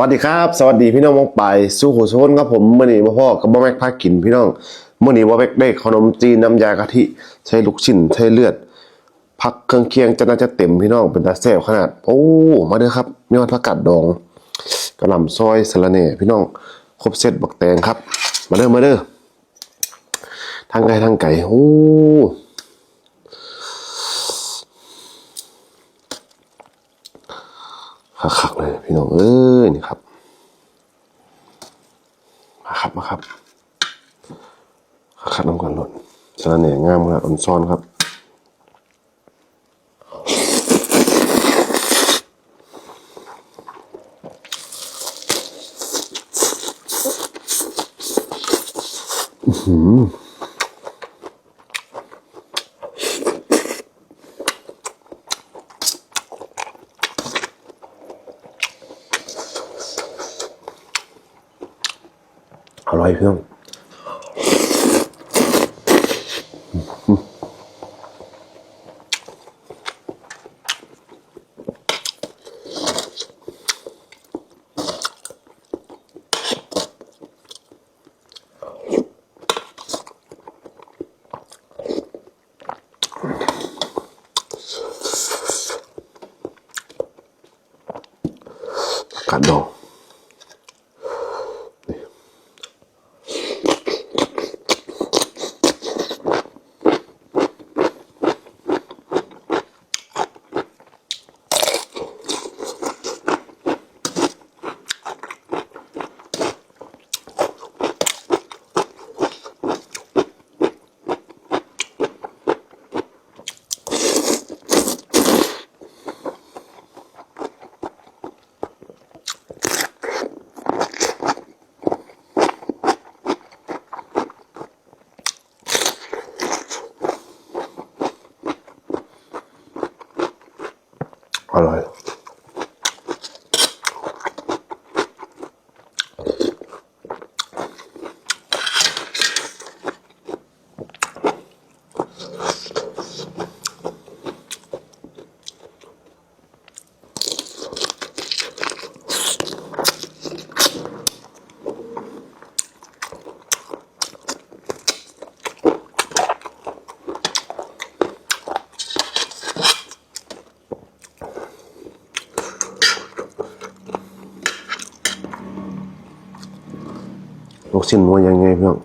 วัสดีครับสวัสดีพี่น้องมองไปสู้หัวโซนครับผมมื่อนี้มาพ่อกับบ่แม็กพากินพี่น้องมื่อนี้บ่แม็กได้ขนมจีนน้ำยากะทิใช้ลูกชิ้นใช้เลือดผักเครื่องเคียงจะน่าจะเต็มพี่น้องเป็นตาแซ่บขนาดโอ้มาเด้อครับมีผักกาดดองกระหล่ำซอยสะระแหน่พี่น้องครบเซตบักแตงครับมาเด้อทางไก่โอ้คักเลยพี่น้องนี่ครับมาครับขัดน้ำกันหล่นสะระแหน่งามขนาดอ่อนซ้อนครับอร่อยพี่น้องกาดดองอร่อยลูกชิ้นมันยังไงพี่น้อง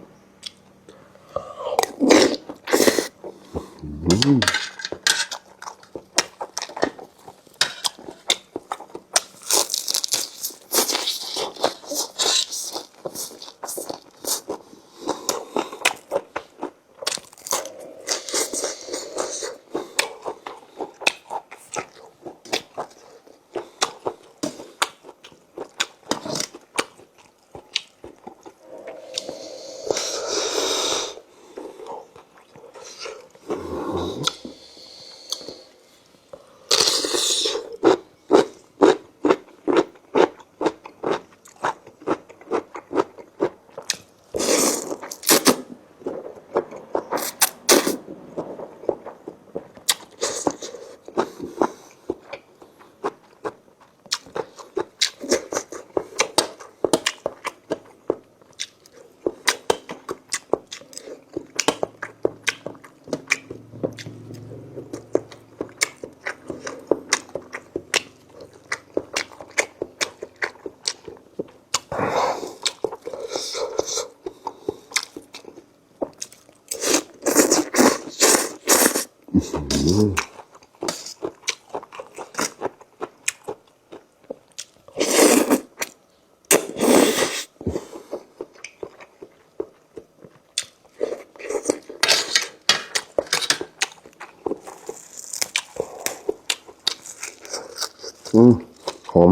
หอม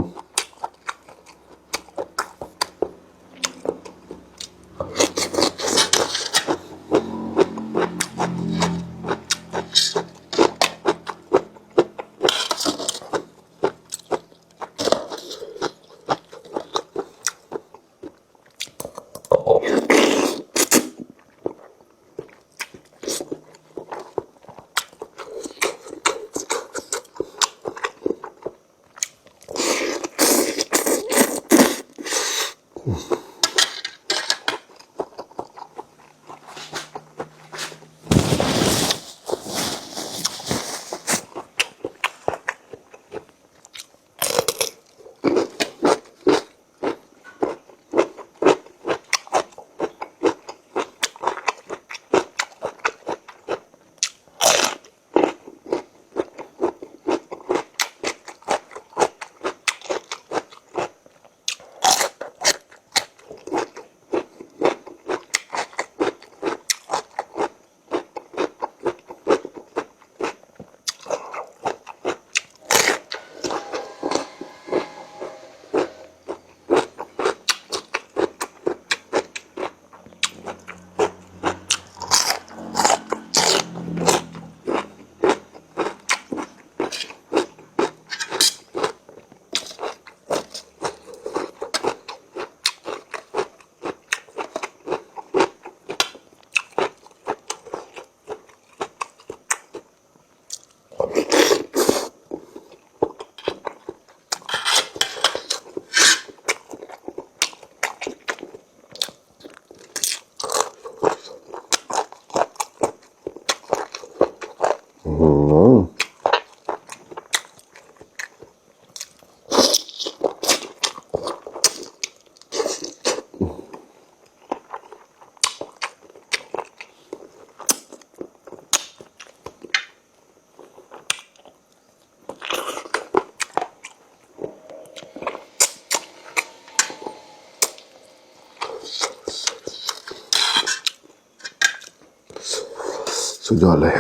สุดยอดเลย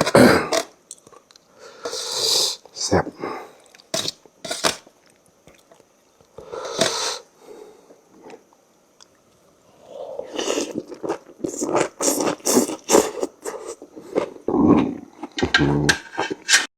แซ่บ